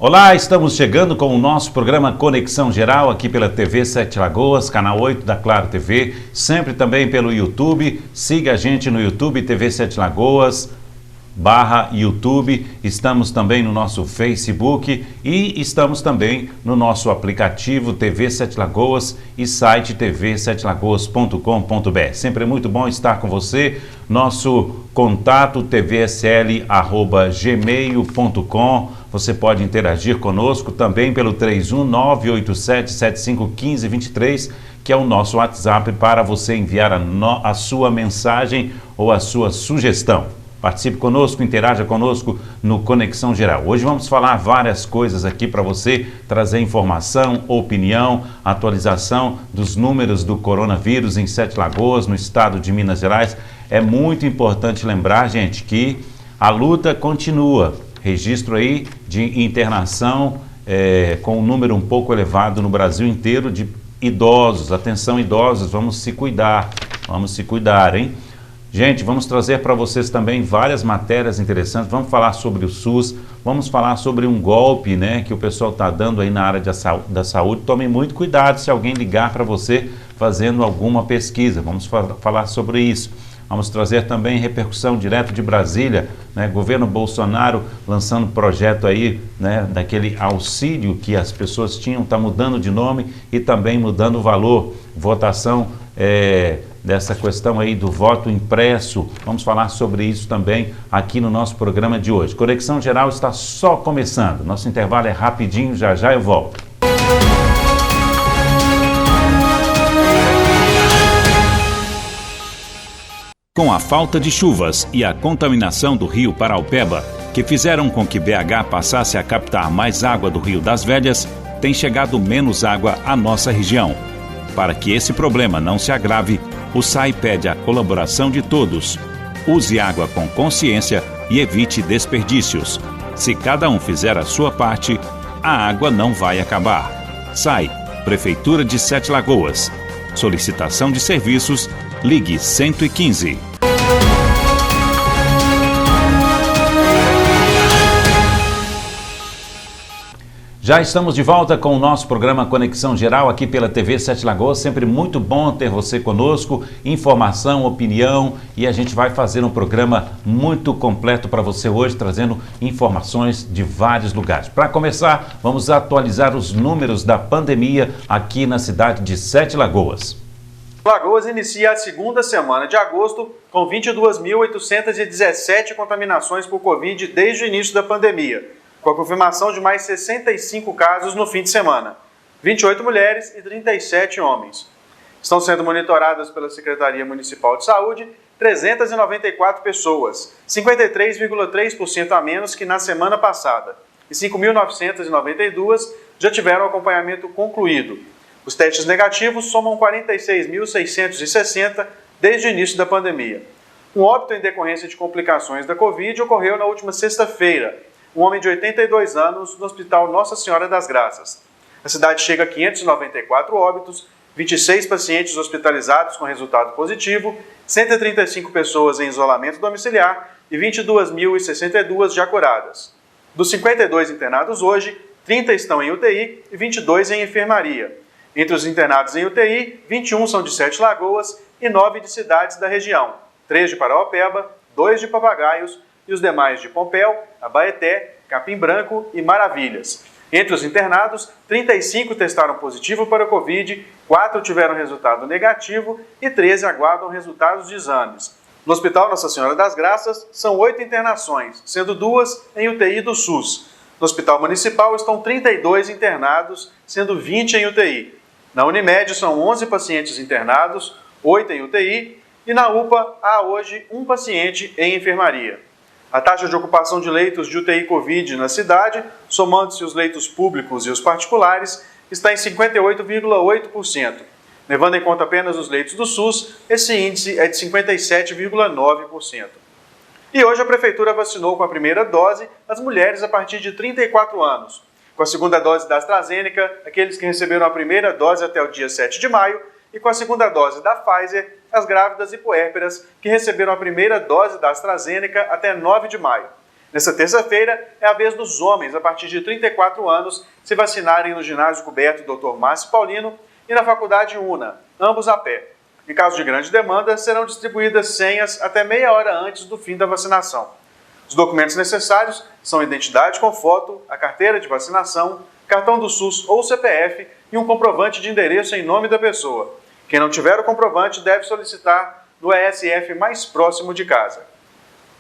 Olá, estamos chegando com o nosso programa Conexão Geral aqui pela TV Sete Lagoas, canal 8 da Claro TV, sempre também pelo YouTube. Siga a gente no YouTube, TV Sete Lagoas, /YouTube. Estamos também no nosso Facebook e estamos também no nosso aplicativo TV Sete Lagoas e site tvsetelagoas.com.br. Sempre é muito bom estar com você. Nosso contato tvsl@gmail.com. Você pode interagir conosco também pelo 31987751523, que é o nosso WhatsApp para você enviar a sua mensagem ou a sua sugestão. Participe conosco, interaja conosco no Conexão Geral. Hoje vamos falar várias coisas aqui para você, trazer informação, opinião, atualização dos números do coronavírus em Sete Lagoas, no estado de Minas Gerais. É muito importante lembrar, gente, que a luta continua. Registro aí de internação com um número um pouco elevado no Brasil inteiro de idosos. Atenção, idosos, vamos se cuidar, hein? Gente, vamos trazer para vocês também várias matérias interessantes. Vamos falar sobre o SUS, vamos falar sobre um golpe, né, que o pessoal está dando aí na área da saúde. Tome muito cuidado se alguém ligar para você fazendo alguma pesquisa. Vamos falar sobre isso. Vamos trazer também repercussão direto de Brasília, né? Governo Bolsonaro lançando projeto aí, né, daquele auxílio que as pessoas tinham, está mudando de nome e também mudando o valor. Votação dessa questão aí do voto impresso. Vamos falar sobre isso também aqui no nosso programa de hoje. Conexão Geral está só começando. Nosso intervalo é rapidinho, já já eu volto. Com a falta de chuvas e a contaminação do rio Paraupeba, que fizeram com que BH passasse a captar mais água do Rio das Velhas, tem chegado menos água à nossa região. Para que esse problema não se agrave, o SAI pede a colaboração de todos. Use água com consciência e evite desperdícios. Se cada um fizer a sua parte, a água não vai acabar. SAI, Prefeitura de Sete Lagoas. Solicitação de serviços, ligue 115. Já estamos de volta com o nosso programa Conexão Geral aqui pela TV Sete Lagoas. Sempre muito bom ter você conosco, informação, opinião, e a gente vai fazer um programa muito completo para você hoje, trazendo informações de vários lugares. Para começar, vamos atualizar os números da pandemia aqui na cidade de Sete Lagoas. Lagoas inicia a segunda semana de agosto com 22.817 contaminações por Covid desde o início da pandemia, com a confirmação de mais 65 casos no fim de semana, 28 mulheres e 37 homens. Estão sendo monitoradas pela Secretaria Municipal de Saúde 394 pessoas, 53,3% a menos que na semana passada, e 5.992 já tiveram acompanhamento concluído. Os testes negativos somam 46.660 desde o início da pandemia. Um óbito em decorrência de complicações da Covid ocorreu na última sexta-feira, um homem de 82 anos no Hospital Nossa Senhora das Graças. A cidade chega a 594 óbitos, 26 pacientes hospitalizados com resultado positivo, 135 pessoas em isolamento domiciliar e 22.062 já curadas. Dos 52 internados hoje, 30 estão em UTI e 22 em enfermaria. Entre os internados em UTI, 21 são de Sete Lagoas e 9 de cidades da região, 3 de Paraupeba, 2 de Papagaios e os demais de Pompéu, Abaeté, Capim Branco e Maravilhas. Entre os internados, 35 testaram positivo para a Covid, 4 tiveram resultado negativo e 13 aguardam resultados de exames. No Hospital Nossa Senhora das Graças, são 8 internações, sendo 2 em UTI do SUS. No Hospital Municipal estão 32 internados, sendo 20 em UTI. Na Unimed são 11 pacientes internados, 8 em UTI, e na UPA há hoje um paciente em enfermaria. A taxa de ocupação de leitos de UTI Covid na cidade, somando-se os leitos públicos e os particulares, está em 58,8%. Levando em conta apenas os leitos do SUS, esse índice é de 57,9%. E hoje a Prefeitura vacinou com a primeira dose as mulheres a partir de 34 anos. Com a segunda dose da AstraZeneca, aqueles que receberam a primeira dose até o dia 7 de maio, e com a segunda dose da Pfizer, as grávidas e puérperas que receberam a primeira dose da AstraZeneca até 9 de maio. Nessa terça-feira, é a vez dos homens, a partir de 34 anos, se vacinarem no ginásio coberto Dr. Márcio Paulino e na Faculdade UNA, ambos a pé. Em caso de grande demanda, serão distribuídas senhas até meia hora antes do fim da vacinação. Os documentos necessários são identidade com foto, a carteira de vacinação, cartão do SUS ou CPF e um comprovante de endereço em nome da pessoa. Quem não tiver o comprovante deve solicitar no ESF mais próximo de casa.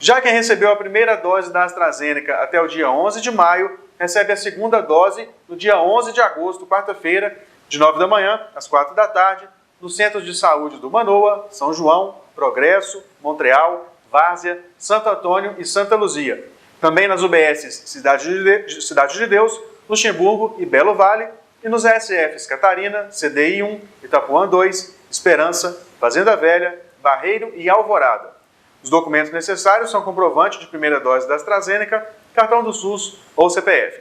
Já quem recebeu a primeira dose da AstraZeneca até o dia 11 de maio, recebe a segunda dose no dia 11 de agosto, quarta-feira, de 9 da manhã às 4 da tarde, nos Centros de Saúde do Manoa, São João, Progresso, Montreal, Várzea, Santo Antônio e Santa Luzia. Também nas UBSs Cidade de Deus, Luxemburgo e Belo Vale, e nos ESFs Catarina, CDI 1, Itapuã 2, Esperança, Fazenda Velha, Barreiro e Alvorada. Os documentos necessários são comprovante de primeira dose da AstraZeneca, cartão do SUS ou CPF.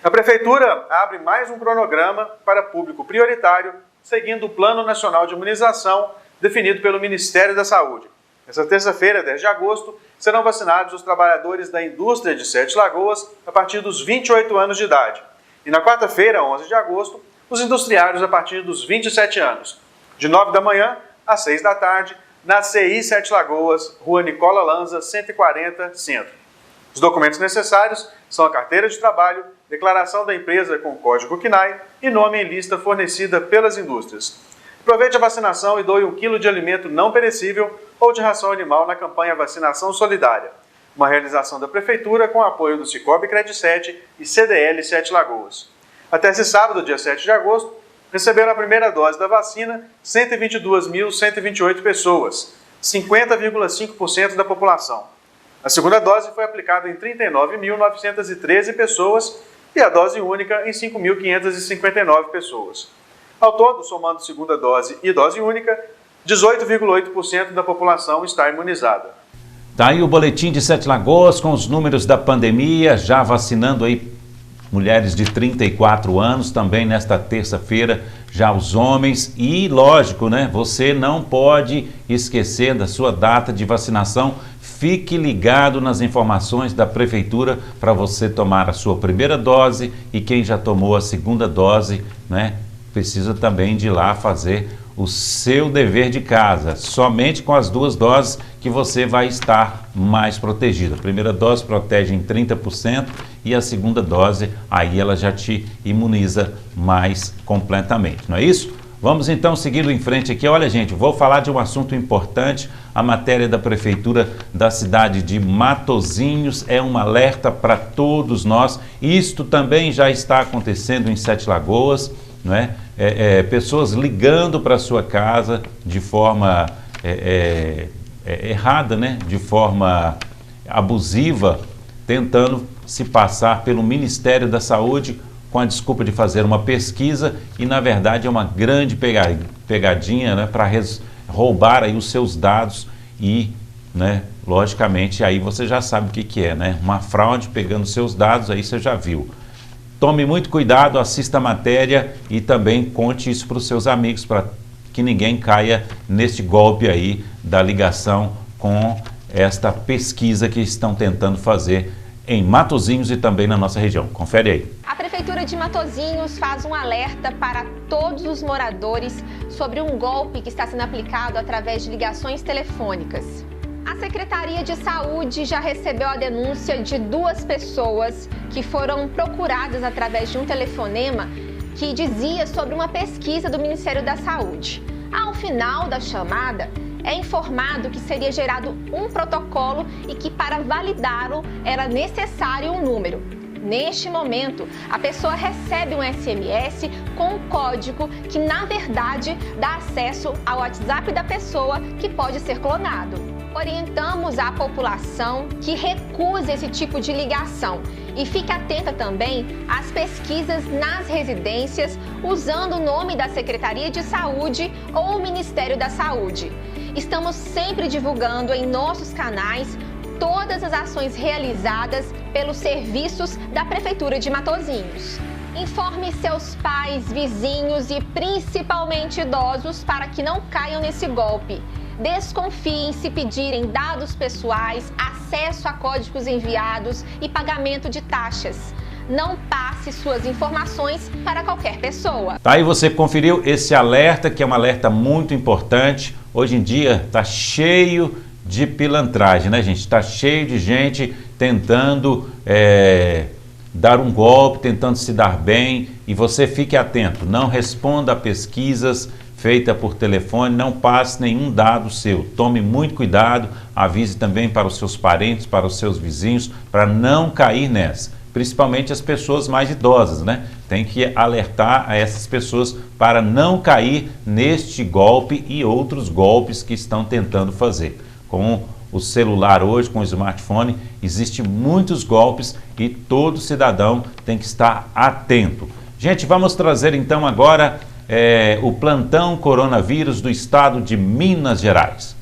A Prefeitura abre mais um cronograma para público prioritário, seguindo o Plano Nacional de Imunização definido pelo Ministério da Saúde. Nessa terça-feira, 10 de agosto, serão vacinados os trabalhadores da indústria de Sete Lagoas a partir dos 28 anos de idade. E na quarta-feira, 11 de agosto, os industriários a partir dos 27 anos. De 9 da manhã às 6 da tarde, na CI Sete Lagoas, Rua Nicola Lanza, 140, Centro. Os documentos necessários são a carteira de trabalho, declaração da empresa com código CNAE e nome em lista fornecida pelas indústrias. Aproveite a vacinação e doe 1 quilo de alimento não perecível ou de ração animal na campanha Vacinação Solidária, uma realização da Prefeitura com apoio do Cicobi Credicete e CDL Sete Lagoas. Até esse sábado, dia 7 de agosto, receberam a primeira dose da vacina 122.128 pessoas, 50,5% da população. A segunda dose foi aplicada em 39.913 pessoas e a dose única em 5.559 pessoas. Ao todo, somando segunda dose e dose única, 18,8% da população está imunizada. Tá aí o boletim de Sete Lagoas com os números da pandemia, já vacinando aí mulheres de 34 anos, também nesta terça-feira, já os homens. E lógico, né? Você não pode esquecer da sua data de vacinação. Fique ligado nas informações da Prefeitura para você tomar a sua primeira dose e quem já tomou a segunda dose, né? Precisa também de ir lá fazer o seu dever de casa. Somente com as 2 doses que você vai estar mais protegido. A primeira dose protege em 30% e a segunda dose, aí ela já te imuniza mais completamente, não é isso? Vamos então seguindo em frente aqui. Olha, gente, vou falar de um assunto importante. A matéria da Prefeitura da cidade de Matozinhos é um alerta para todos nós. Isto também já está acontecendo em Sete Lagoas, não é? Pessoas ligando para a sua casa de forma errada, né? De forma abusiva, tentando se passar pelo Ministério da Saúde com a desculpa de fazer uma pesquisa e, na verdade, é uma grande pegadinha, né, para roubar aí os seus dados e, né, logicamente, aí você já sabe o que é, né? Uma fraude pegando seus dados, aí você já viu. Tome muito cuidado, assista a matéria e também conte isso para os seus amigos, para que ninguém caia neste golpe aí da ligação com esta pesquisa que estão tentando fazer em Matozinhos e também na nossa região. Confere aí. A Prefeitura de Matozinhos faz um alerta para todos os moradores sobre um golpe que está sendo aplicado através de ligações telefônicas. A Secretaria de Saúde já recebeu a denúncia de 2 pessoas que foram procuradas através de um telefonema que dizia sobre uma pesquisa do Ministério da Saúde. Ao final da chamada, é informado que seria gerado um protocolo e que para validá-lo era necessário um número. Neste momento, a pessoa recebe um SMS com um código que, na verdade, dá acesso ao WhatsApp da pessoa, que pode ser clonado. Orientamos a população que recuse esse tipo de ligação e fique atenta também às pesquisas nas residências usando o nome da Secretaria de Saúde ou o Ministério da Saúde. Estamos sempre divulgando em nossos canais todas as ações realizadas pelos serviços da Prefeitura de Matozinhos. Informe seus pais, vizinhos e principalmente idosos para que não caiam nesse golpe. Desconfiem se pedirem dados pessoais, acesso a códigos enviados e pagamento de taxas. Não passe suas informações para qualquer pessoa. Tá aí, você conferiu esse alerta, que é um alerta muito importante. Hoje em dia está cheio de pilantragem, né, gente? Está cheio de gente tentando dar um golpe, tentando se dar bem. E você fique atento, não responda a pesquisas feitas por telefone, não passe nenhum dado seu. Tome muito cuidado, avise também para os seus parentes, para os seus vizinhos, para não cair nessa. Principalmente as pessoas mais idosas, né? Tem que alertar a essas pessoas para não cair neste golpe e outros golpes que estão tentando fazer. Com o celular hoje, com o smartphone, existem muitos golpes e todo cidadão tem que estar atento. Gente, vamos trazer então agora o plantão coronavírus do estado de Minas Gerais.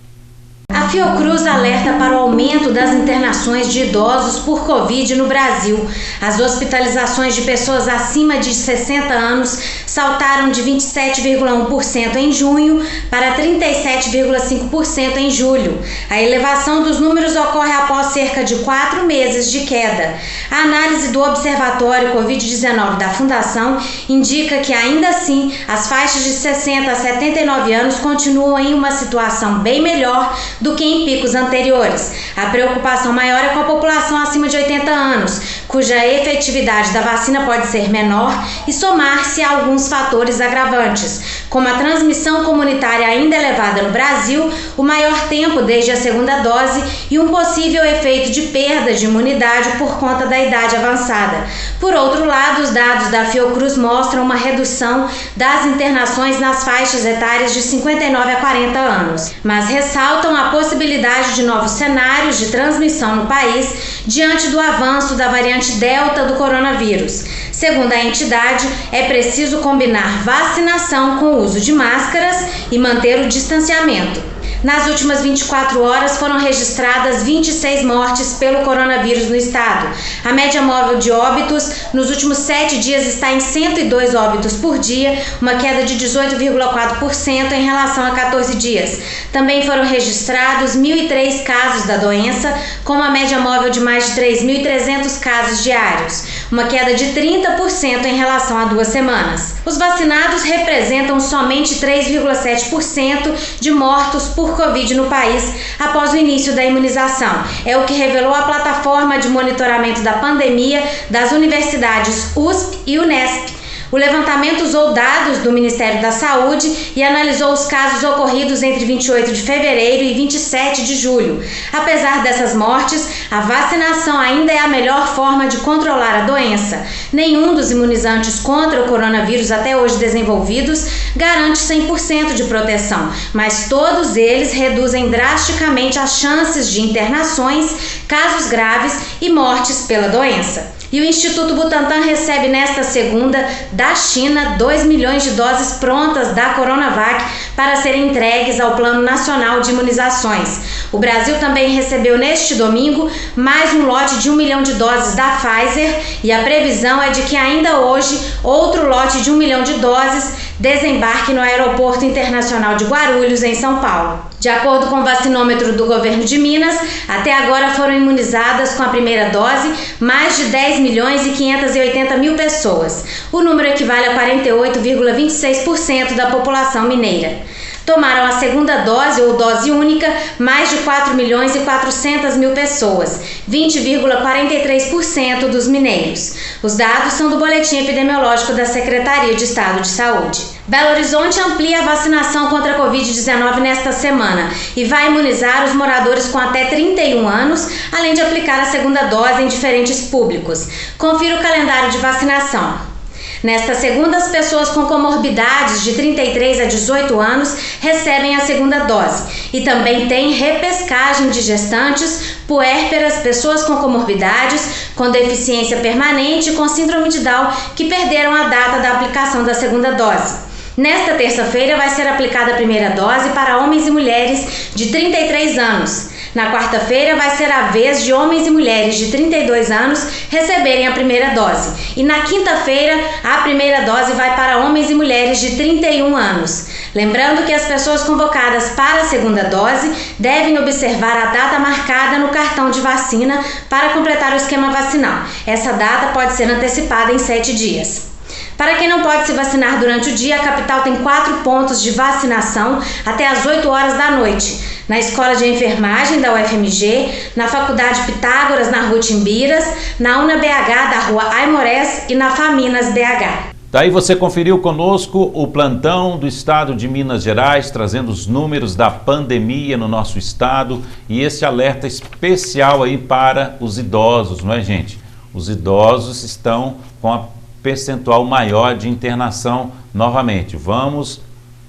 A Fiocruz alerta para o aumento das internações de idosos por Covid no Brasil. As hospitalizações de pessoas acima de 60 anos saltaram de 27,1% em junho para 37,5% em julho. A elevação dos números ocorre após cerca de 4 meses de queda. A análise do Observatório Covid-19 da Fundação indica que, ainda assim, as faixas de 60 a 79 anos continuam em uma situação bem melhor do que em picos anteriores. A preocupação maior é com a população acima de 80 anos, cuja efetividade da vacina pode ser menor e somar-se a alguns fatores agravantes, como a transmissão comunitária ainda elevada no Brasil, o maior tempo desde a segunda dose e um possível efeito de perda de imunidade por conta da idade avançada. Por outro lado, os dados da Fiocruz mostram uma redução das internações nas faixas etárias de 59 a 40 anos, mas ressaltam a possibilidade de novos cenários de transmissão no país diante do avanço da variante Delta do coronavírus. Segundo a entidade, é preciso combinar vacinação com o uso de máscaras e manter o distanciamento. Nas últimas 24 horas foram registradas 26 mortes pelo coronavírus no estado. A média móvel de óbitos nos últimos 7 dias está em 102 óbitos por dia, uma queda de 18,4% em relação a 14 dias. Também foram registrados 1.003 casos da doença, com uma média móvel de mais de 3.300 casos diários, uma queda de 30% em relação a 2 semanas. Os vacinados representam somente 3,7% de mortos por Covid no país após o início da imunização. É o que revelou a plataforma de monitoramento da pandemia das universidades USP e Unesp. O levantamento usou dados do Ministério da Saúde e analisou os casos ocorridos entre 28 de fevereiro e 27 de julho. Apesar dessas mortes, a vacinação ainda é a melhor forma de controlar a doença. Nenhum dos imunizantes contra o coronavírus até hoje desenvolvidos garante 100% de proteção, mas todos eles reduzem drasticamente as chances de internações, casos graves e mortes pela doença. E o Instituto Butantan recebe nesta segunda da China 2 milhões de doses prontas da Coronavac para serem entregues ao Plano Nacional de Imunizações. O Brasil também recebeu neste domingo mais um lote de 1 milhão de doses da Pfizer e a previsão é de que ainda hoje outro lote de 1 milhão de doses desembarque no Aeroporto Internacional de Guarulhos, em São Paulo. De acordo com o vacinômetro do governo de Minas, até agora foram imunizadas com a primeira dose mais de 10 milhões e 580 mil pessoas. O número equivale a 48,26% da população mineira. Tomaram a segunda dose ou dose única mais de 4 milhões e 400 mil pessoas, 20,43% dos mineiros. Os dados são do Boletim Epidemiológico da Secretaria de Estado de Saúde. Belo Horizonte amplia a vacinação contra a Covid-19 nesta semana e vai imunizar os moradores com até 31 anos, além de aplicar a segunda dose em diferentes públicos. Confira o calendário de vacinação. Nesta segunda, as pessoas com comorbidades de 33 a 18 anos recebem a segunda dose. E também tem repescagem de gestantes, puérperas, pessoas com comorbidades, com deficiência permanente e com síndrome de Down que perderam a data da aplicação da segunda dose. Nesta terça-feira vai ser aplicada a primeira dose para homens e mulheres de 33 anos. Na quarta-feira vai ser a vez de homens e mulheres de 32 anos receberem a primeira dose. E na quinta-feira, a primeira dose vai para homens e mulheres de 31 anos. Lembrando que as pessoas convocadas para a segunda dose devem observar a data marcada no cartão de vacina para completar o esquema vacinal. Essa data pode ser antecipada em 7 dias. Para quem não pode se vacinar durante o dia, a capital tem 4 pontos de vacinação até às 8 horas da noite. Na Escola de Enfermagem da UFMG, na Faculdade Pitágoras, na Rua Timbiras, na UNA-BH da Rua Aimorés e na Faminas BH. Daí você conferiu conosco o plantão do estado de Minas Gerais, trazendo os números da pandemia no nosso estado e esse alerta especial aí para os idosos, não é, gente? Os idosos estão com a percentual maior de internação novamente. Vamos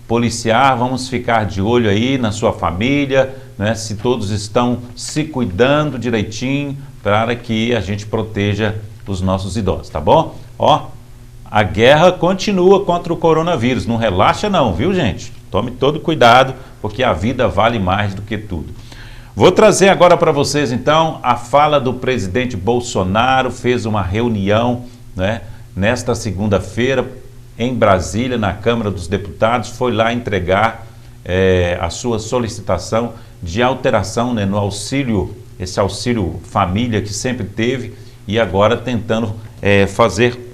policiar, vamos ficar de olho aí na sua família, né, se todos estão se cuidando direitinho para que a gente proteja os nossos idosos, tá bom? Ó, a guerra continua contra o coronavírus, não relaxa não, viu, gente? Tome todo cuidado, porque a vida vale mais do que tudo. Vou trazer agora para vocês, então, a fala do presidente Bolsonaro. Fez uma reunião, né, nesta segunda-feira, em Brasília, na Câmara dos Deputados, foi lá entregar a sua solicitação de alteração, né, no auxílio, esse auxílio família que sempre teve, e agora tentando fazer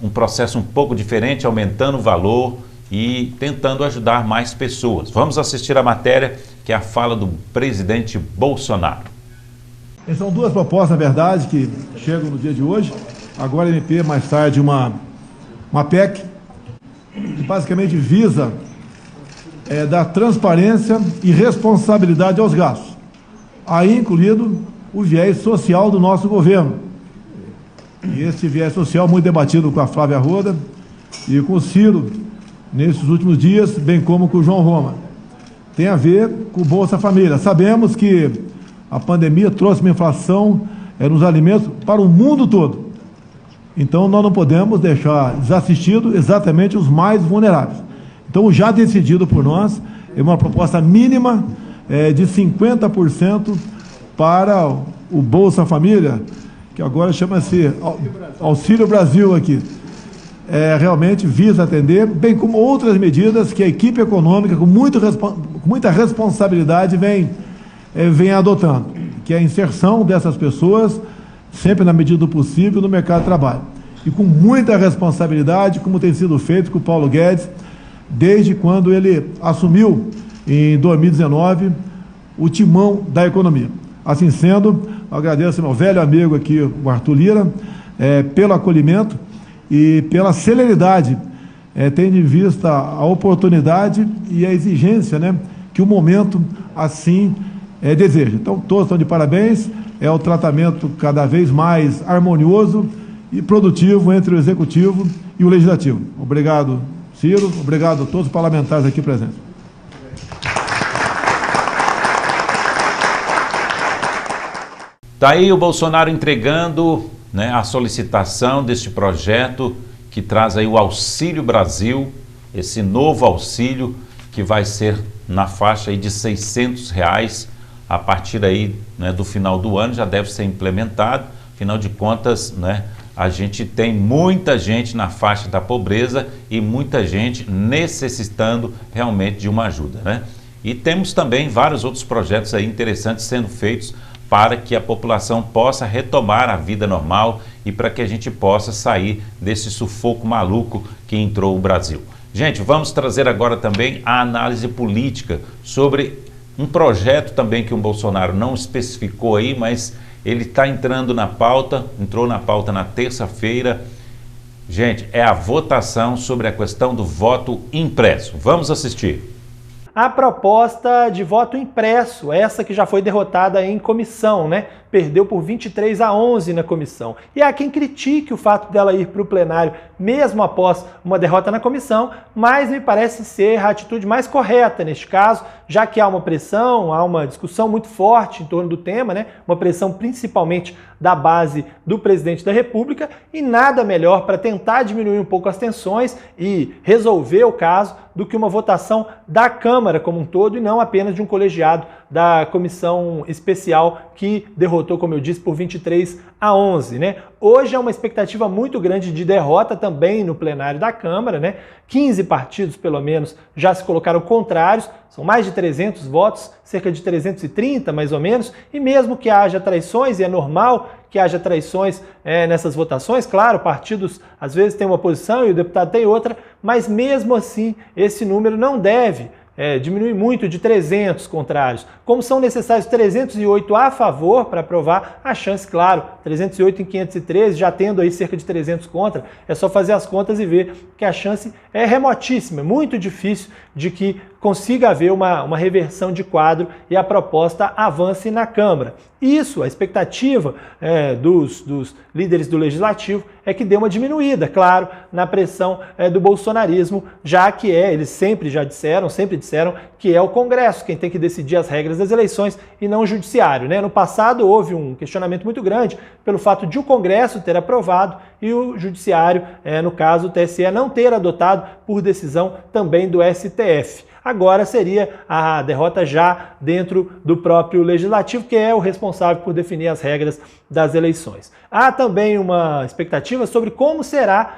um processo um pouco diferente, aumentando o valor e tentando ajudar mais pessoas. Vamos assistir a matéria, que é a fala do presidente Bolsonaro. São 2 propostas, na verdade, que chegam no dia de hoje. Agora MP, mais tarde uma PEC, que basicamente visa dar transparência e responsabilidade aos gastos, aí incluído o viés social do nosso governo. E esse viés social muito debatido com a Flávia Arruda e com o Ciro nesses últimos dias, bem como com o João Roma. Tem a ver com o Bolsa Família. Sabemos que a pandemia trouxe uma inflação nos alimentos para o mundo todo. Então, nós não podemos deixar desassistido exatamente os mais vulneráveis. Então, já decidido por nós, é uma proposta mínima de 50% para o Bolsa Família, que agora chama-se Auxílio Brasil aqui. Realmente visa atender, bem como outras medidas que a equipe econômica, com muita responsabilidade, vem adotando, que é a inserção dessas pessoas, sempre na medida do possível, no mercado de trabalho. E com muita responsabilidade, como tem sido feito com o Paulo Guedes, desde quando ele assumiu, em 2019, o timão da economia. Assim sendo, agradeço ao meu velho amigo aqui, o Arthur Lira, pelo acolhimento e pela celeridade, tendo em vista a oportunidade e a exigência, né, que o momento assim deseja. Então, todos estão de parabéns. É o tratamento cada vez mais harmonioso e produtivo entre o Executivo e o Legislativo. Obrigado, Ciro. Obrigado a todos os parlamentares aqui presentes. Está aí o Bolsonaro entregando, né, a solicitação deste projeto que traz aí o Auxílio Brasil, esse novo auxílio que vai ser na faixa aí de R$600, a partir aí, né, do final do ano, já deve ser implementado. Afinal de contas, né, a gente tem muita gente na faixa da pobreza e muita gente necessitando realmente de uma ajuda, né? E temos também vários outros projetos aí interessantes sendo feitos para que a população possa retomar a vida normal e para que a gente possa sair desse sufoco maluco que entrou o Brasil. Gente, vamos trazer agora também a análise política sobre um projeto também que o Bolsonaro não especificou aí, mas ele está entrando na pauta, entrou na pauta na terça-feira. Gente, é a votação sobre a questão do voto impresso. Vamos assistir. A proposta de voto impresso, essa que já foi derrotada em comissão, né? Perdeu por 23-11 na comissão. E há quem critique o fato dela ir para o plenário, mesmo após uma derrota na comissão, mas me parece ser a atitude mais correta neste caso, já que há uma pressão, há uma discussão muito forte em torno do tema, né? Uma pressão principalmente da base do presidente da República, e nada melhor para tentar diminuir um pouco as tensões e resolver o caso do que uma votação da Câmara como um todo e não apenas de um colegiado da comissão especial que derrotou, como eu disse, por 23-11, né? Hoje é uma expectativa muito grande de derrota também no plenário da Câmara, né? 15 partidos, pelo menos, já se colocaram contrários, são mais de 300 votos, cerca de 330 mais ou menos, e mesmo que haja traições, e é normal que haja traições nessas votações, claro, partidos às vezes têm uma posição e o deputado tem outra, mas mesmo assim esse número não deve diminuir muito de 300 contrários. Como são necessários 308 a favor para aprovar, a chance, claro, 308 em 513, já tendo aí cerca de 300 contra, é só fazer as contas e ver que a chance é remotíssima, é muito difícil de que consiga haver uma reversão de quadro e a proposta avance na Câmara. Isso, a expectativa dos líderes do Legislativo é que dê uma diminuída, claro, na pressão do bolsonarismo, já que eles sempre disseram que é o Congresso quem tem que decidir as regras das eleições e não o Judiciário, né? No passado houve um questionamento muito grande pelo fato de o Congresso ter aprovado e o Judiciário, no caso o TSE, não ter adotado por decisão também do STF. Agora seria a derrota já dentro do próprio Legislativo, que é o responsável por definir as regras das eleições. Há também uma expectativa sobre como será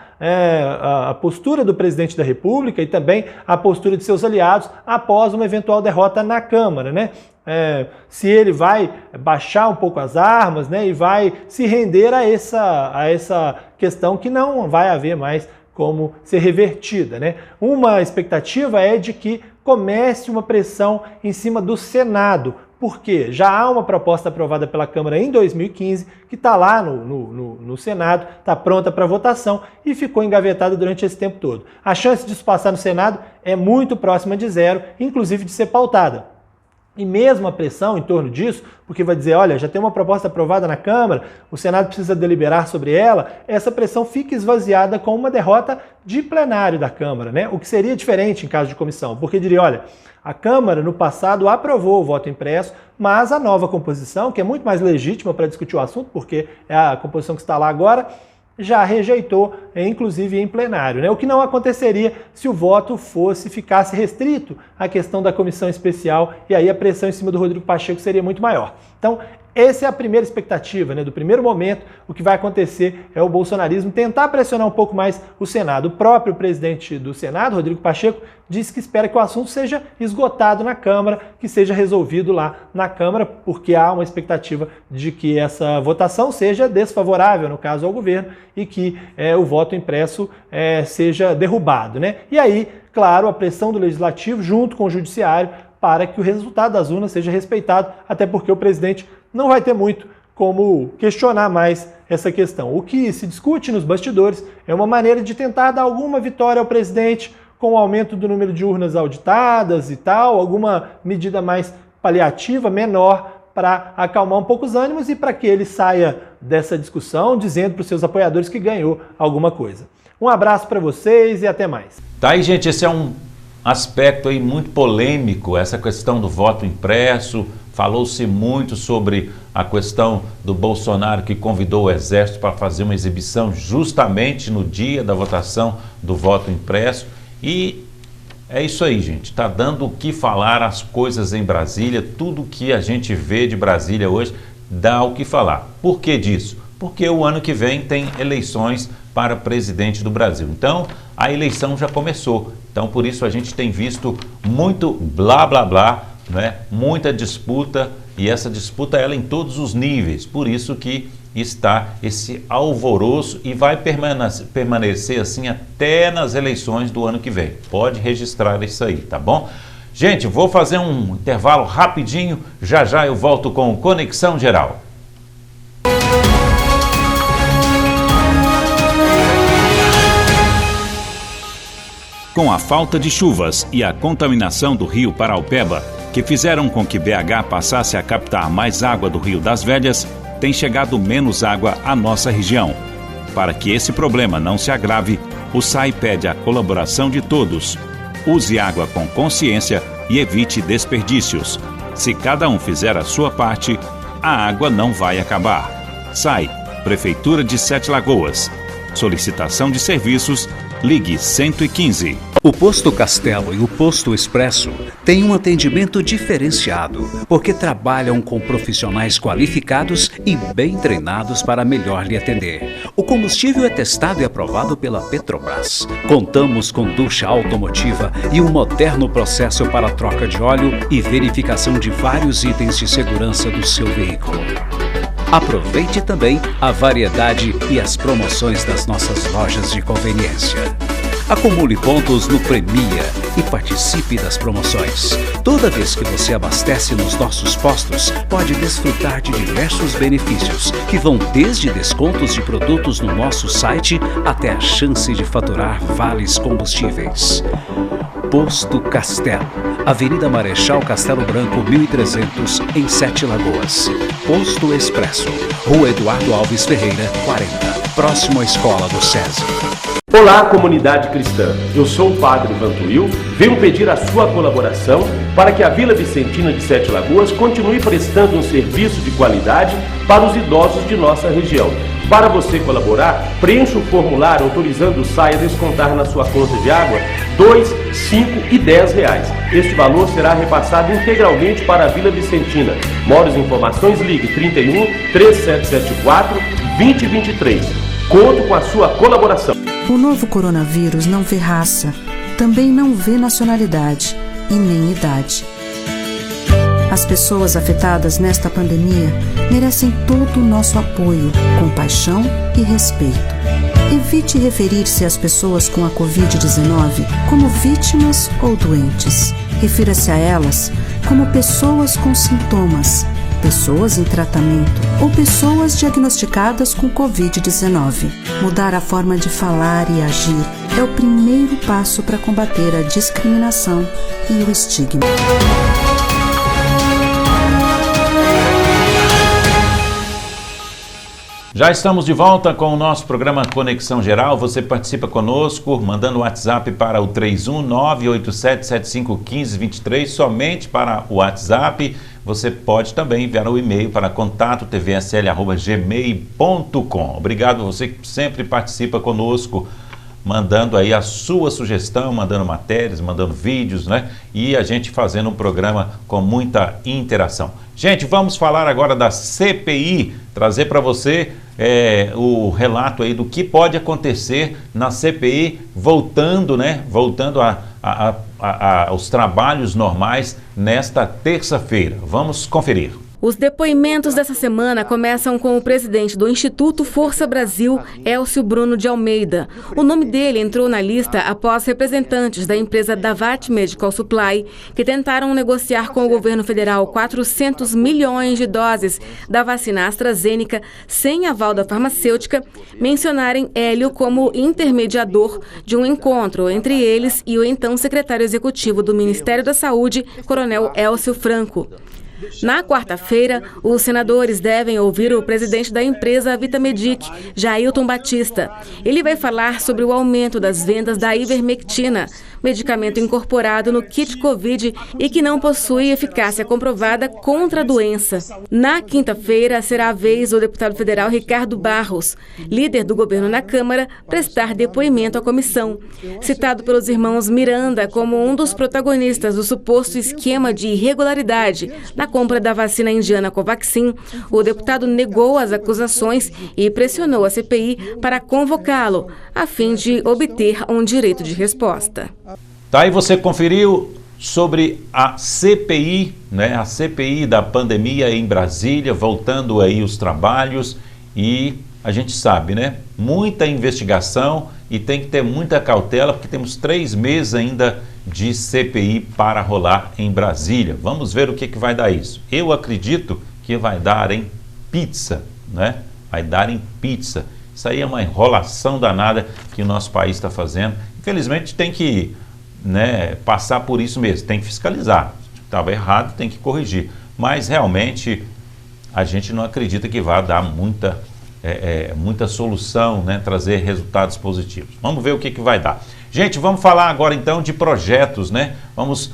a postura do presidente da República e também a postura de seus aliados após uma eventual derrota na Câmara, né? Se ele vai baixar um pouco as armas, né, e vai se render a essa questão que não vai haver mais como ser revertida, né? Uma expectativa é de que comece uma pressão em cima do Senado, porque já há uma proposta aprovada pela Câmara em 2015 que está lá no Senado, está pronta para votação e ficou engavetada durante esse tempo todo. A chance disso passar no Senado é muito próxima de zero, inclusive de ser pautada. E mesmo a pressão em torno disso, porque vai dizer, olha, já tem uma proposta aprovada na Câmara, o Senado precisa deliberar sobre ela, essa pressão fica esvaziada com uma derrota de plenário da Câmara, né? O que seria diferente em caso de comissão, porque diria, olha, a Câmara no passado aprovou o voto impresso, mas a nova composição, que é muito mais legítima para discutir o assunto, porque é a composição que está lá agora, já rejeitou, inclusive em plenário, né? O que não aconteceria se o voto ficasse restrito à questão da comissão especial e aí a pressão em cima do Rodrigo Pacheco seria muito maior. Então, essa é a primeira expectativa, né? Do primeiro momento, o que vai acontecer é o bolsonarismo tentar pressionar um pouco mais o Senado. O próprio presidente do Senado, Rodrigo Pacheco, disse que espera que o assunto seja esgotado na Câmara, que seja resolvido lá na Câmara, porque há uma expectativa de que essa votação seja desfavorável, no caso, ao governo, e que o voto impresso seja derrubado, né? E aí, claro, a pressão do Legislativo junto com o Judiciário para que o resultado das urnas seja respeitado, até porque o presidente não vai ter muito como questionar mais essa questão. O que se discute nos bastidores é uma maneira de tentar dar alguma vitória ao presidente com o aumento do número de urnas auditadas e tal, alguma medida mais paliativa, menor, para acalmar um pouco os ânimos e para que ele saia dessa discussão dizendo para os seus apoiadores que ganhou alguma coisa. Um abraço para vocês e até mais. Tá aí, gente, esse é um aspecto aí muito polêmico, essa questão do voto impresso. Falou-se muito sobre a questão do Bolsonaro que convidou o Exército para fazer uma exibição justamente no dia da votação do voto impresso. E é isso aí, gente. Está dando o que falar as coisas em Brasília. Tudo que a gente vê de Brasília hoje dá o que falar. Por que disso? Porque o ano que vem tem eleições para presidente do Brasil. Então, a eleição já começou. Então, por isso a gente tem visto muito blá, blá, blá, né? Muita disputa, e essa disputa ela em todos os níveis. Por isso que está esse alvoroço e vai permanecer assim até nas eleições do ano que vem. Pode registrar isso aí, tá bom? Gente, vou fazer um intervalo rapidinho. Já já eu volto com Conexão Geral. Com a falta de chuvas e a contaminação do rio Paraupeba, que fizeram com que BH passasse a captar mais água do Rio das Velhas, tem chegado menos água à nossa região. Para que esse problema não se agrave, o SAI pede a colaboração de todos. Use água com consciência e evite desperdícios. Se cada um fizer a sua parte, a água não vai acabar. SAI, Prefeitura de Sete Lagoas. Solicitação de serviços, ligue 115. O Posto Castelo e o Posto Expresso têm um atendimento diferenciado, porque trabalham com profissionais qualificados e bem treinados para melhor lhe atender. O combustível é testado e aprovado pela Petrobras. Contamos com ducha automotiva e um moderno processo para troca de óleo e verificação de vários itens de segurança do seu veículo. Aproveite também a variedade e as promoções das nossas lojas de conveniência. Acumule pontos no Premia e participe das promoções. Toda vez que você abastece nos nossos postos, pode desfrutar de diversos benefícios, que vão desde descontos de produtos no nosso site até a chance de faturar vales combustíveis. Posto Castelo, Avenida Marechal Castelo Branco, 1300, em 7 Lagoas. Posto Expresso, Rua Eduardo Alves Ferreira, 40, próximo à Escola do SESI. Olá, comunidade cristã. Eu sou o Padre Vantuil. Venho pedir a sua colaboração para que a Vila Vicentina de 7 Lagoas continue prestando um serviço de qualidade para os idosos de nossa região. Para você colaborar, preencha o formulário autorizando o SAI a descontar na sua conta de água R$ 2, R$ 5 e R$ 10. Este valor será repassado integralmente para a Vila Vicentina. Maiores informações, ligue 31 3774 2023. Conto com a sua colaboração. O novo coronavírus não vê raça, também não vê nacionalidade e nem idade. As pessoas afetadas nesta pandemia merecem todo o nosso apoio, compaixão e respeito. Evite referir-se às pessoas com a Covid-19 como vítimas ou doentes. Refira-se a elas como pessoas com sintomas, pessoas em tratamento ou pessoas diagnosticadas com Covid-19. Mudar a forma de falar e agir é o primeiro passo para combater a discriminação e o estigma. Já estamos de volta com o nosso programa Conexão Geral. Você participa conosco, mandando o WhatsApp para o 31987751523, somente para o WhatsApp. Você pode também enviar um e-mail para contato.tvsl@gmail.com. Obrigado a você que sempre participa conosco, mandando aí a sua sugestão, mandando matérias, mandando vídeos, né? E a gente fazendo um programa com muita interação. Gente, vamos falar agora da CPI, trazer para você o relato aí do que pode acontecer na CPI, voltando aos trabalhos normais nesta terça-feira. Vamos conferir. Os depoimentos dessa semana começam com o presidente do Instituto Força Brasil, Elcio Bruno de Almeida. O nome dele entrou na lista após representantes da empresa Davat Medical Supply, que tentaram negociar com o governo federal 400 milhões de doses da vacina AstraZeneca sem aval da farmacêutica, mencionarem Hélio como intermediador de um encontro entre eles e o então secretário executivo do Ministério da Saúde, Coronel Elcio Franco. Na quarta-feira, os senadores devem ouvir o presidente da empresa Vitamedic, Jailton Batista. Ele vai falar sobre o aumento das vendas da ivermectina, medicamento incorporado no kit Covid e que não possui eficácia comprovada contra a doença. Na quinta-feira, será a vez do deputado federal Ricardo Barros, líder do governo na Câmara, prestar depoimento à comissão. Citado pelos irmãos Miranda como um dos protagonistas do suposto esquema de irregularidade na compra da vacina indiana Covaxin, o deputado negou as acusações e pressionou a CPI para convocá-lo, a fim de obter um direito de resposta. Tá, aí você conferiu sobre a CPI, né? A CPI da pandemia em Brasília, voltando aí os trabalhos, e a gente sabe, né? Muita investigação e tem que ter muita cautela, porque temos 3 meses ainda de CPI para rolar em Brasília. Vamos ver o que vai dar isso. Eu acredito que vai dar em pizza, né? Vai dar em pizza. Isso aí é uma enrolação danada que o nosso país está fazendo. Infelizmente tem que, né, passar por isso mesmo, tem que fiscalizar. Estava errado, tem que corrigir. Mas realmente a gente não acredita que vai dar muita solução, né, trazer resultados positivos. Vamos ver o que vai dar. Gente, vamos falar agora então de projetos, né? Vamos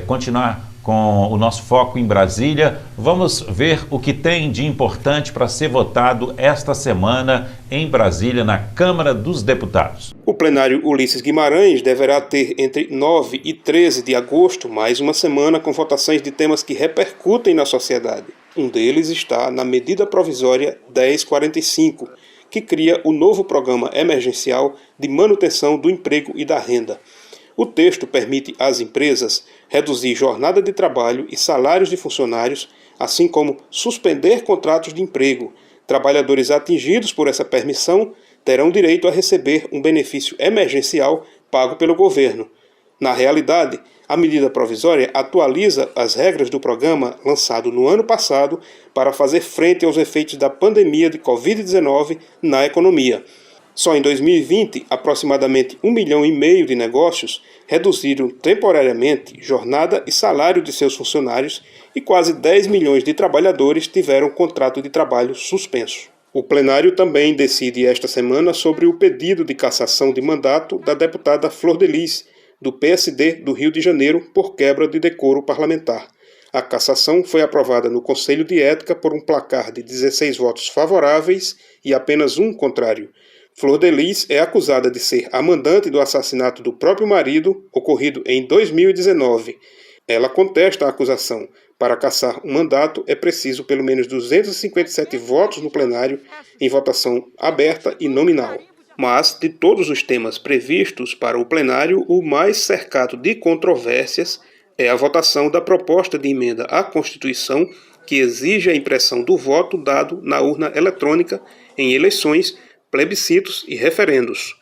continuar com o nosso foco em Brasília. Vamos ver o que tem de importante para ser votado esta semana em Brasília, na Câmara dos Deputados. O plenário Ulisses Guimarães deverá ter entre 9 e 13 de agosto mais uma semana com votações de temas que repercutem na sociedade. Um deles está na medida provisória 1045, que cria o novo programa emergencial de manutenção do emprego e da renda. O texto permite às empresas reduzir jornada de trabalho e salários de funcionários, assim como suspender contratos de emprego. Trabalhadores atingidos por essa permissão terão direito a receber um benefício emergencial pago pelo governo. Na realidade, a medida provisória atualiza as regras do programa lançado no ano passado para fazer frente aos efeitos da pandemia de Covid-19 na economia. Só em 2020, aproximadamente 1,5 milhão de negócios reduziram temporariamente jornada e salário de seus funcionários e quase 10 milhões de trabalhadores tiveram contrato de trabalho suspenso. O plenário também decide esta semana sobre o pedido de cassação de mandato da deputada Flor de Lis, do PSD do Rio de Janeiro, por quebra de decoro parlamentar. A cassação foi aprovada no Conselho de Ética por um placar de 16 votos favoráveis e apenas um contrário. Flor de Lis é acusada de ser a mandante do assassinato do próprio marido, ocorrido em 2019. Ela contesta a acusação. Para cassar um mandato, é preciso pelo menos 257 votos no plenário, em votação aberta e nominal. Mas, de todos os temas previstos para o plenário, o mais cercado de controvérsias é a votação da proposta de emenda à Constituição que exige a impressão do voto dado na urna eletrônica em eleições, plebiscitos e referendos.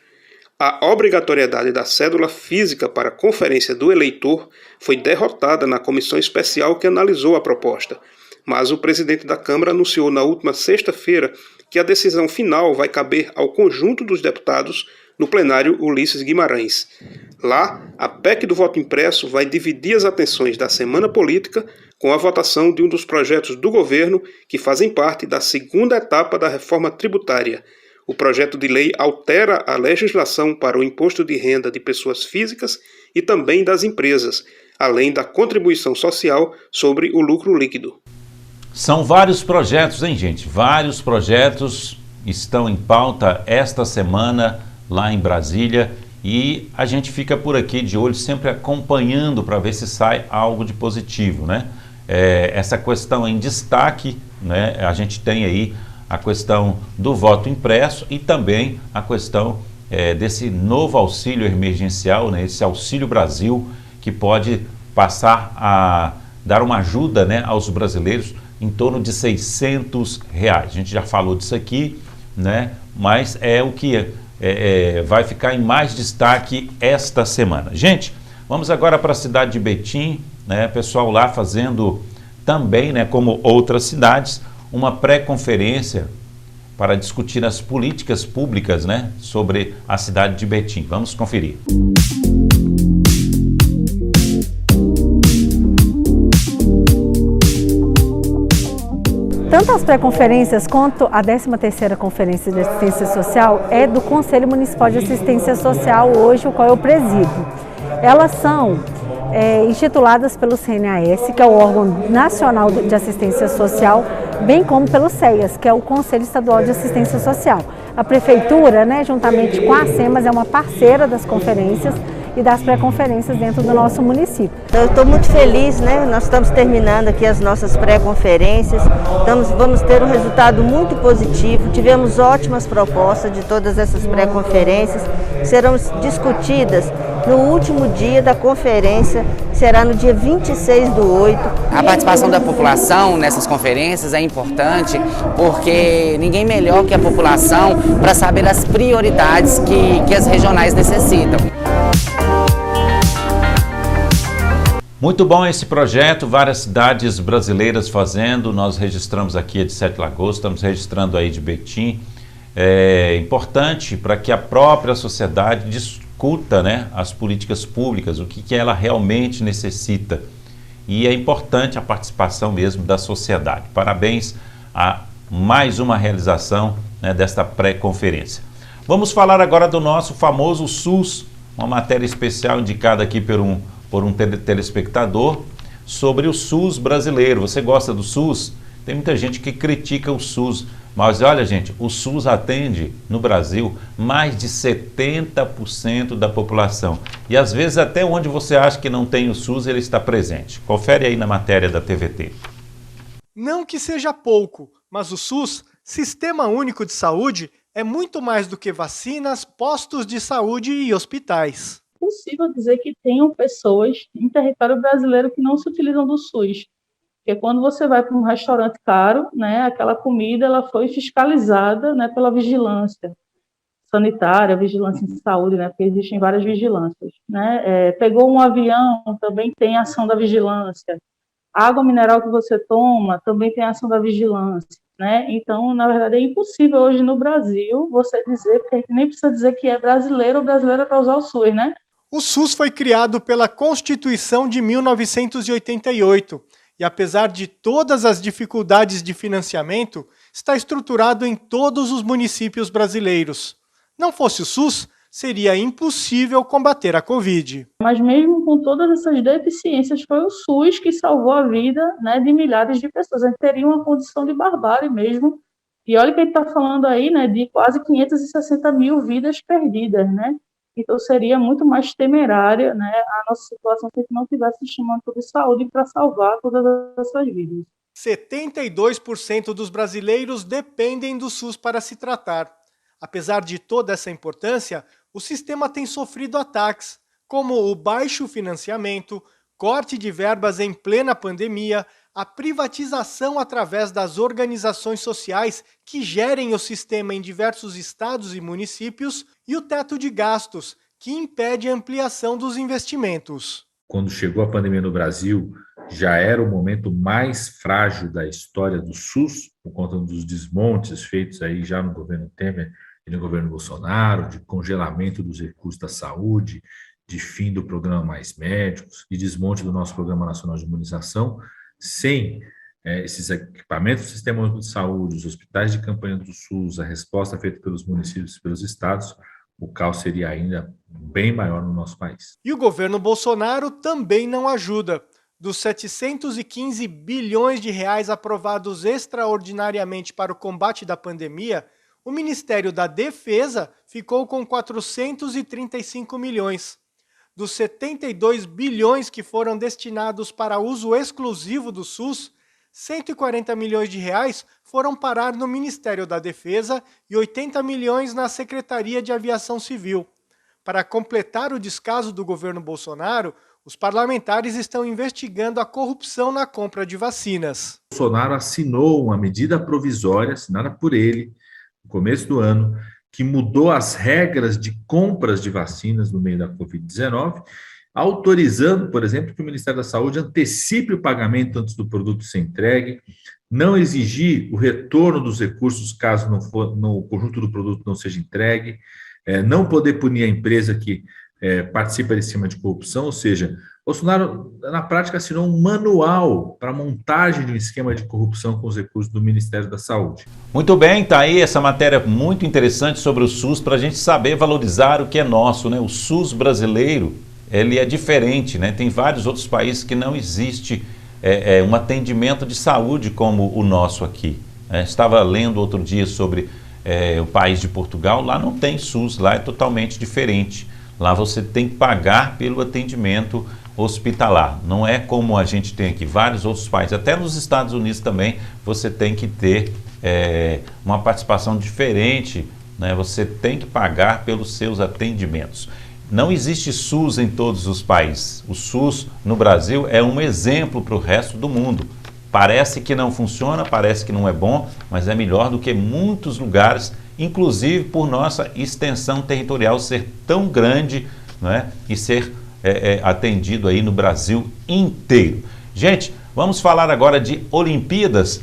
A obrigatoriedade da cédula física para a conferência do eleitor foi derrotada na comissão especial que analisou a proposta, mas o presidente da Câmara anunciou na última sexta-feira que a decisão final vai caber ao conjunto dos deputados no plenário Ulisses Guimarães. Lá, a PEC do voto impresso vai dividir as atenções da semana política com a votação de um dos projetos do governo que fazem parte da segunda etapa da reforma tributária. O projeto de lei altera a legislação para o imposto de renda de pessoas físicas e também das empresas, além da contribuição social sobre o lucro líquido. São vários projetos, hein, gente? Vários projetos estão em pauta esta semana lá em Brasília e a gente fica por aqui de olho, sempre acompanhando para ver se sai algo de positivo, né? Essa questão em destaque, né? A gente tem aí a questão do voto impresso e também a questão desse novo auxílio emergencial, né, esse Auxílio Brasil, que pode passar a dar uma ajuda, né, aos brasileiros em torno de R$600. A gente já falou disso aqui, né, mas é o que vai ficar em mais destaque esta semana. Gente, vamos agora para a cidade de Betim, né, pessoal lá fazendo também, né, como outras cidades, uma pré-conferência para discutir as políticas públicas, né, sobre a cidade de Betim. Vamos conferir. Tanto as pré-conferências quanto a 13ª Conferência de Assistência Social é do Conselho Municipal de Assistência Social, hoje o qual eu presido. Elas são instituladas pelo CNAS, que é o órgão nacional de assistência social, bem como pelo CEAS, que é o Conselho Estadual de Assistência Social. A Prefeitura, né, juntamente com a SEMAS, é uma parceira das conferências e das pré-conferências dentro do nosso município. Eu estou muito feliz, né? Nós estamos terminando aqui as nossas pré-conferências, vamos ter um resultado muito positivo, tivemos ótimas propostas de todas essas pré-conferências, que serão discutidas no último dia da conferência, será no dia 26/8. A participação da população nessas conferências é importante porque ninguém melhor que a população para saber as prioridades que as regionais necessitam. Muito bom esse projeto, várias cidades brasileiras fazendo, nós registramos aqui a de Sete Lagoas, estamos registrando aí de Betim. É importante para que a própria sociedade discuta, né, as políticas públicas, o que ela realmente necessita. E é importante a participação mesmo da sociedade. Parabéns a mais uma realização, né, desta pré-conferência. Vamos falar agora do nosso famoso SUS, uma matéria especial indicada aqui por um telespectador. sobre o SUS brasileiro. Você gosta do SUS? Tem muita gente que critica o SUS, mas olha, gente, o SUS atende no Brasil mais de 70% da população. E às vezes até onde você acha que não tem o SUS, ele está presente. Confere aí na matéria da TVT. Não que seja pouco, mas o SUS, Sistema Único de Saúde, é muito mais do que vacinas, postos de saúde e hospitais. É possível dizer que tenham pessoas em território brasileiro que não se utilizam do SUS. Porque quando você vai para um restaurante caro, né, aquela comida ela foi fiscalizada, né, pela vigilância sanitária, vigilância em saúde, né, porque existem várias vigilâncias. Né? Pegou um avião, também tem ação da vigilância. A água mineral que você toma, também tem ação da vigilância. Né? Então, na verdade, é impossível hoje no Brasil você dizer, porque a gente nem precisa dizer que é brasileiro ou brasileira para usar o SUS, né? O SUS foi criado pela Constituição de 1988 e, apesar de todas as dificuldades de financiamento, está estruturado em todos os municípios brasileiros. Não fosse o SUS, seria impossível combater a Covid. Mas mesmo com todas essas deficiências, foi o SUS que salvou a vida, né, de milhares de pessoas. A gente teria uma condição de barbárie mesmo. E olha que a gente está falando aí, né, de quase 560 mil vidas perdidas, né? Então seria muito mais temerária, né, a nossa situação se a gente não tivesse sistema de saúde para salvar todas essas vidas. 72% dos brasileiros dependem do SUS para se tratar. Apesar de toda essa importância, o sistema tem sofrido ataques, como o baixo financiamento, corte de verbas em plena pandemia, a privatização através das organizações sociais que gerem o sistema em diversos estados e municípios e o teto de gastos, que impede a ampliação dos investimentos. Quando chegou a pandemia no Brasil, já era o momento mais frágil da história do SUS, por conta dos desmontes feitos aí já no governo Temer e no governo Bolsonaro, de congelamento dos recursos da saúde, de fim do programa Mais Médicos e desmonte do nosso Programa Nacional de Imunização. Sem esses equipamentos do Sistema Único de Saúde, os hospitais de campanha do SUS, a resposta feita pelos municípios e pelos estados, o caos seria ainda bem maior no nosso país. E o governo Bolsonaro também não ajuda. Dos 715 bilhões de reais aprovados extraordinariamente para o combate da pandemia, o Ministério da Defesa ficou com 435 milhões. Dos 72 bilhões que foram destinados para uso exclusivo do SUS, 140 milhões de reais foram parar no Ministério da Defesa e 80 milhões na Secretaria de Aviação Civil. Para completar o descaso do governo Bolsonaro, os parlamentares estão investigando a corrupção na compra de vacinas. Bolsonaro assinou uma medida provisória, assinada por ele, no começo do ano, que mudou as regras de compras de vacinas no meio da Covid-19, autorizando, por exemplo, que o Ministério da Saúde antecipe o pagamento antes do produto ser entregue, não exigir o retorno dos recursos caso o conjunto do produto não seja entregue, não poder punir a empresa que participa desse esquema de corrupção, ou seja, Bolsonaro, na prática, assinou um manual para a montagem de um esquema de corrupção com os recursos do Ministério da Saúde. Muito bem, está aí essa matéria muito interessante sobre o SUS para a gente saber valorizar o que é nosso, né? O SUS brasileiro, ele é diferente, né? Tem vários outros países que não existe um atendimento de saúde como o nosso aqui. Estava lendo outro dia sobre o país de Portugal, lá não tem SUS, lá é totalmente diferente. Lá você tem que pagar pelo atendimento hospitalar. Não é como a gente tem aqui, vários outros países, até nos Estados Unidos também, você tem que ter uma participação diferente, né? Você tem que pagar pelos seus atendimentos. Não existe SUS em todos os países. O SUS no Brasil é um exemplo para o resto do mundo. Parece que não funciona, parece que não é bom, mas é melhor do que muitos lugares, inclusive por nossa extensão territorial ser tão grande, né, e ser atendido aí no Brasil inteiro. Gente, vamos falar agora de Olimpíadas.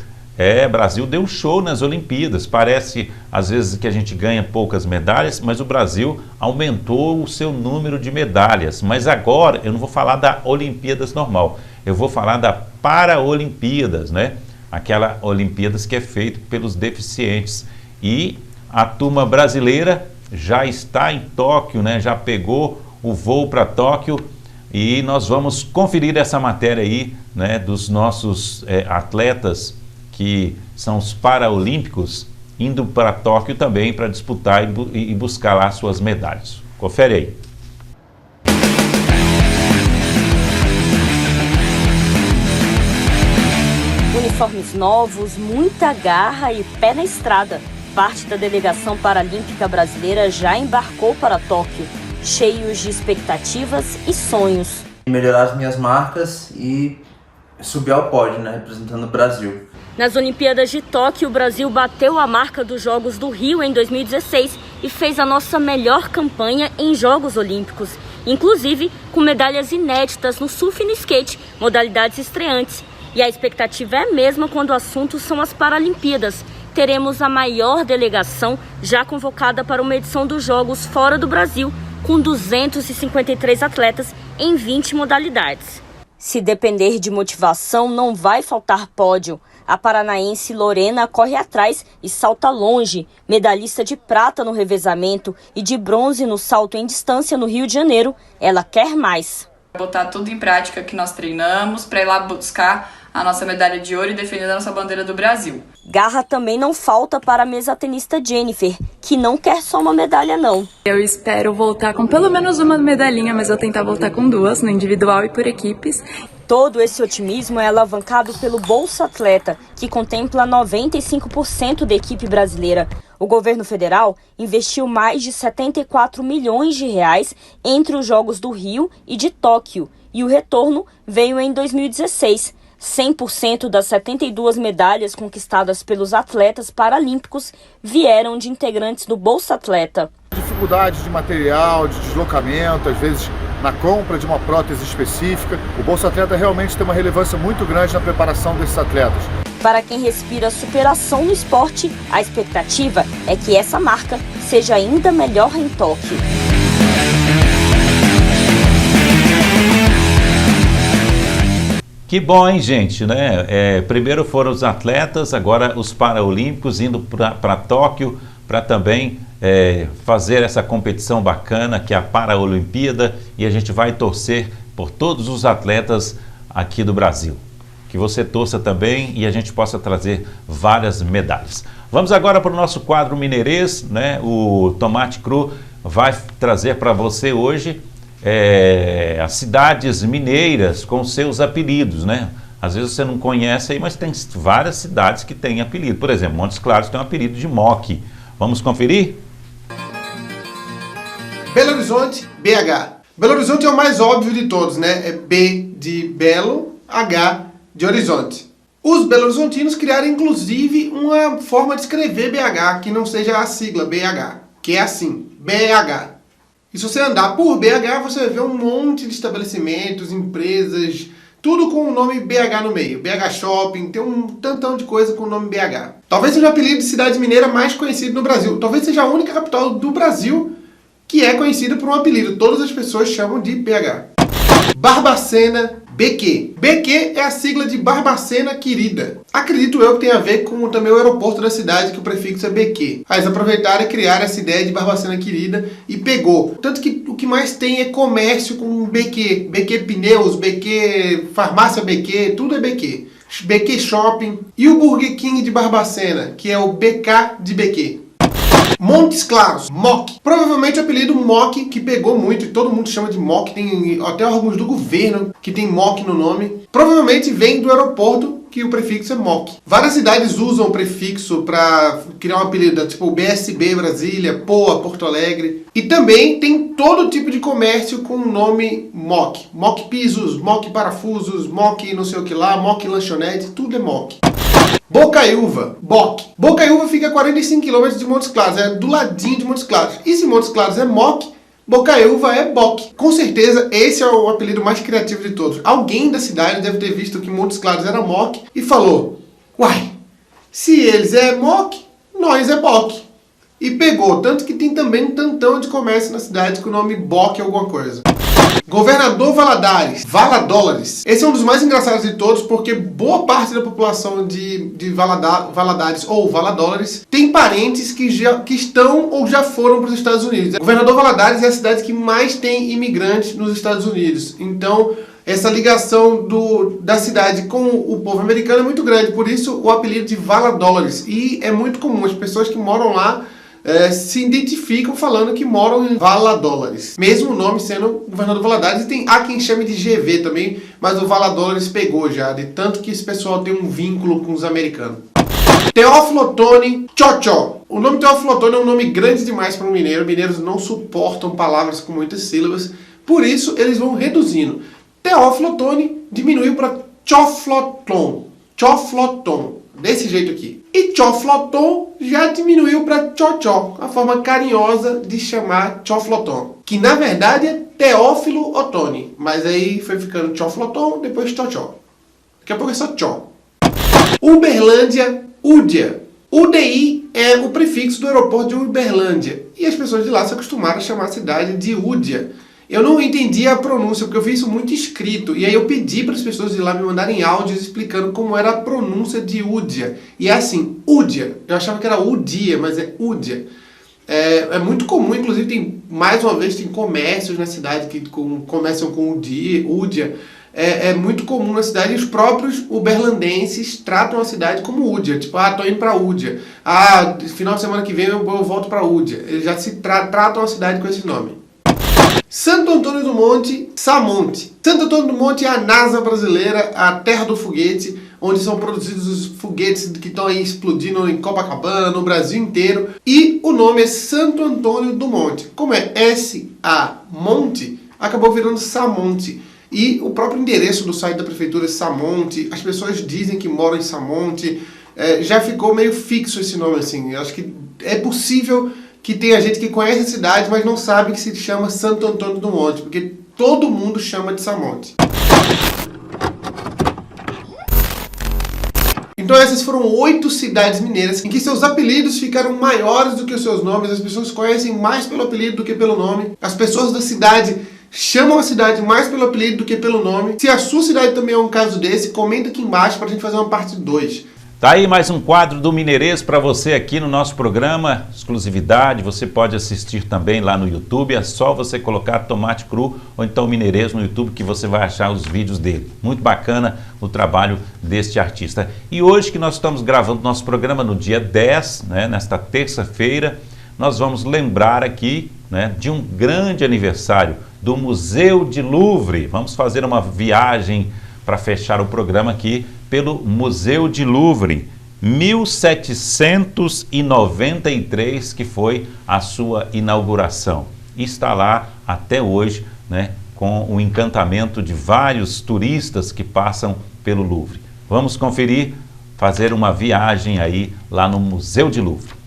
Brasil deu show nas Olimpíadas. Parece às vezes que a gente ganha poucas medalhas, mas o Brasil aumentou o seu número de medalhas. Mas agora eu não vou falar da Olimpíadas normal, eu vou falar da Paraolimpíadas, né? Aquela Olimpíadas que é feita pelos deficientes. E a turma brasileira já está em Tóquio, né? Já pegou o voo para Tóquio. E nós vamos conferir essa matéria aí, né, dos nossos atletas que são os paraolímpicos, indo para Tóquio também para disputar e buscar lá suas medalhas. Confere aí. Uniformes novos, muita garra e pé na estrada. Parte da delegação paralímpica brasileira já embarcou para Tóquio, cheios de expectativas e sonhos. Melhorar as minhas marcas e subir ao pódio, né, representando o Brasil. Nas Olimpíadas de Tóquio, o Brasil bateu a marca dos Jogos do Rio em 2016 e fez a nossa melhor campanha em Jogos Olímpicos, inclusive com medalhas inéditas no surf e no skate, modalidades estreantes. E a expectativa é a mesma quando o assunto são as Paralimpíadas. Teremos a maior delegação já convocada para uma edição dos Jogos fora do Brasil, com 253 atletas em 20 modalidades. Se depender de motivação, não vai faltar pódio. A paranaense Lorena corre atrás e salta longe, medalhista de prata no revezamento e de bronze no salto em distância no Rio de Janeiro. Ela quer mais. Botar tudo em prática que nós treinamos para ir lá buscar a nossa medalha de ouro e defender a nossa bandeira do Brasil. Garra também não falta para a mesatenista Jennifer, que não quer só uma medalha não. Eu espero voltar com pelo menos uma medalhinha, mas eu tentar voltar com duas, no individual e por equipes. Todo esse otimismo é alavancado pelo Bolsa Atleta, que contempla 95% da equipe brasileira. O governo federal investiu mais de 74 milhões de reais entre os Jogos do Rio e de Tóquio, e o retorno veio em 2016. 100% das 72 medalhas conquistadas pelos atletas paralímpicos vieram de integrantes do Bolsa Atleta. Dificuldades de material, de deslocamento, às vezes na compra de uma prótese específica. O Bolsa Atleta realmente tem uma relevância muito grande na preparação desses atletas. Para quem respira superação no esporte, a expectativa é que essa marca seja ainda melhor em Tóquio. Que bom, hein, gente, né? Primeiro foram os atletas, agora os paraolímpicos indo para Tóquio para também fazer essa competição bacana que é a Paraolimpíada, e a gente vai torcer por todos os atletas aqui do Brasil. Que você torça também e a gente possa trazer várias medalhas. Vamos agora para o nosso quadro mineirês, né? O Tomate Cru vai trazer para você hoje as cidades mineiras com seus apelidos, né? Às vezes você não conhece aí, mas tem várias cidades que têm apelido. Por exemplo, Montes Claros tem um apelido de Moque. Vamos conferir? Belo Horizonte, BH. Belo Horizonte é o mais óbvio de todos, né? É B de Belo, H de Horizonte. Os belo-horizontinos criaram, inclusive, uma forma de escrever BH que não seja a sigla BH, que é assim, BH. E se você andar por BH, você vai ver um monte de estabelecimentos, empresas, tudo com o nome BH no meio. BH Shopping, tem um tantão de coisa com o nome BH. Talvez seja o apelido de cidade mineira mais conhecido no Brasil. Talvez seja a única capital do Brasil que é conhecida por um apelido. Todas as pessoas chamam de BH. Barbacena, BQ. BQ é a sigla de Barbacena Querida. Acredito eu que tem a ver com também o aeroporto da cidade, que o prefixo é BQ. Aí eles aproveitaram e criaram essa ideia de Barbacena Querida e pegou. Tanto que o que mais tem é comércio com BQ. BQ Pneus, BQ Farmácia BQ, tudo é BQ. BQ Shopping e o Burger King de Barbacena, que é o BK de BQ. Montes Claros, MOC. Provavelmente o apelido MOC, que pegou muito e todo mundo chama de MOC, tem até órgãos do governo que tem MOC no nome. Provavelmente vem do aeroporto, que o prefixo é MOC. Várias cidades usam o prefixo para criar um apelido, tipo BSB Brasília, POA Porto Alegre. E também tem todo tipo de comércio com o nome MOC. MOC Pisos, MOC Parafusos, MOC não sei o que lá, MOC Lanchonete, tudo é MOC. Bocaiúva, BOC. Bocaiúva fica a 45 km de Montes Claros, é do ladinho de Montes Claros. E se Montes Claros é MOC, Bocaiúva é BOC. Com certeza esse é o apelido mais criativo de todos. Alguém da cidade deve ter visto que Montes Claros era MOC e falou: uai, se eles é MOC, nós é BOC. E pegou, tanto que tem também um tantão de comércio na cidade com o nome BOC alguma coisa. Governador Valadares, Valadólares. Esse é um dos mais engraçados de todos, porque boa parte da população de Valadares ou Valadólares tem parentes que estão ou já foram para os Estados Unidos. Governador Valadares é a cidade que mais tem imigrantes nos Estados Unidos. Então, essa ligação da cidade com o povo americano é muito grande. Por isso, o apelido de Valadólares. E é muito comum, as pessoas que moram lá se identificam falando que moram em Valadólares, mesmo o nome sendo Governador Valadares. E há quem chame de GV também, mas o Valadólares pegou já, de tanto que esse pessoal tem um vínculo com os americanos. Teófilo Otoni Tchotchó. O nome Teófilo Otoni é um nome grande demais para um mineiro. Mineiros não suportam palavras com muitas sílabas, por isso eles vão reduzindo. Teófilo Otoni diminuiu para Tchofloton, desse jeito aqui. E Tchofloton já diminuiu para Tchotchó, a forma carinhosa de chamar Tchofloton, que na verdade é Teófilo Otoni, mas aí foi ficando Tchofloton, depois Tchotchó. Daqui a pouco é só Tchó. Uberlândia, Údia. UDI é o prefixo do aeroporto de Uberlândia, e as pessoas de lá se acostumaram a chamar a cidade de Údia. Eu não entendi a pronúncia, porque eu vi isso muito escrito, e aí eu pedi para as pessoas de lá me mandarem áudios explicando como era a pronúncia de Údia. E é assim, Údia. Eu achava que era Udia, mas é Údia. É muito comum, inclusive mais uma vez tem comércios na cidade que começam com Údia. É muito comum na cidade, e os próprios uberlandenses tratam a cidade como Údia. Tipo, tô indo para Údia. Final de semana que vem eu volto para Údia. Eles já se tratam a cidade com esse nome. Santo Antônio do Monte, Samonte. Santo Antônio do Monte é a NASA brasileira, a terra do foguete, onde são produzidos os foguetes que estão aí explodindo em Copacabana, no Brasil inteiro. E o nome é Santo Antônio do Monte. Como é S-A Monte, acabou virando Samonte. E o próprio endereço do site da prefeitura é Samonte. As pessoas dizem que moram em Samonte. Já ficou meio fixo esse nome assim. Eu acho que é possível que tenha gente que conhece a cidade, mas não sabe que se chama Santo Antônio do Monte, porque todo mundo chama de Samonte. Então essas foram 8 cidades mineiras em que seus apelidos ficaram maiores do que os seus nomes. As pessoas conhecem mais pelo apelido do que pelo nome. As pessoas da cidade chamam a cidade mais pelo apelido do que pelo nome. Se a sua cidade também é um caso desse, comenta aqui embaixo para a gente fazer uma parte 2. Tá aí mais um quadro do Mineirês para você aqui no nosso programa, exclusividade. Você pode assistir também lá no YouTube, é só você colocar Tomate Cru ou então Mineirês no YouTube que você vai achar os vídeos dele. Muito bacana o trabalho deste artista. E hoje que nós estamos gravando nosso programa no dia 10, né, nesta terça-feira, nós vamos lembrar aqui, né, de um grande aniversário do Museu de Louvre. Vamos fazer uma viagem para fechar o programa aqui pelo Museu de Louvre, 1793, que foi a sua inauguração. E está lá até hoje, né, com o encantamento de vários turistas que passam pelo Louvre. Vamos conferir, fazer uma viagem aí lá no Museu de Louvre.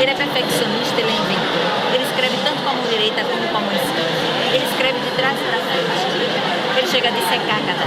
Ele é perfeccionista, ele é inventor. Ele escreve tanto como direita como escreve de trás para frente. Ele chega a dissecar cada.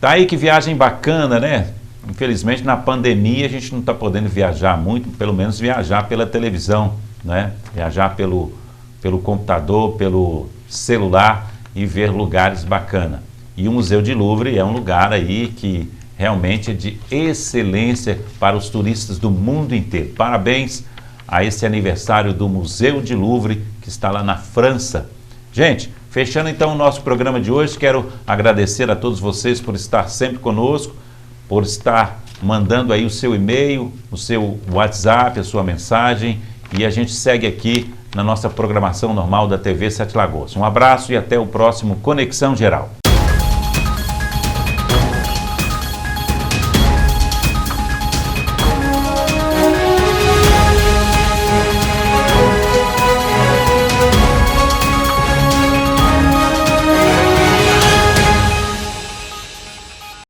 Tá aí que viagem bacana, né? Infelizmente, na pandemia, a gente não está podendo viajar muito, pelo menos viajar pela televisão, né? Viajar pelo computador, pelo celular e ver lugares bacanas. E o Museu de Louvre é um lugar aí que realmente é de excelência para os turistas do mundo inteiro. Parabéns a esse aniversário do Museu de Louvre, que está lá na França. Gente, fechando então o nosso programa de hoje, quero agradecer a todos vocês por estar sempre conosco, por estar mandando aí o seu e-mail, o seu WhatsApp, a sua mensagem, e a gente segue aqui na nossa programação normal da TV Sete Lagoas. Um abraço e até o próximo Conexão Geral.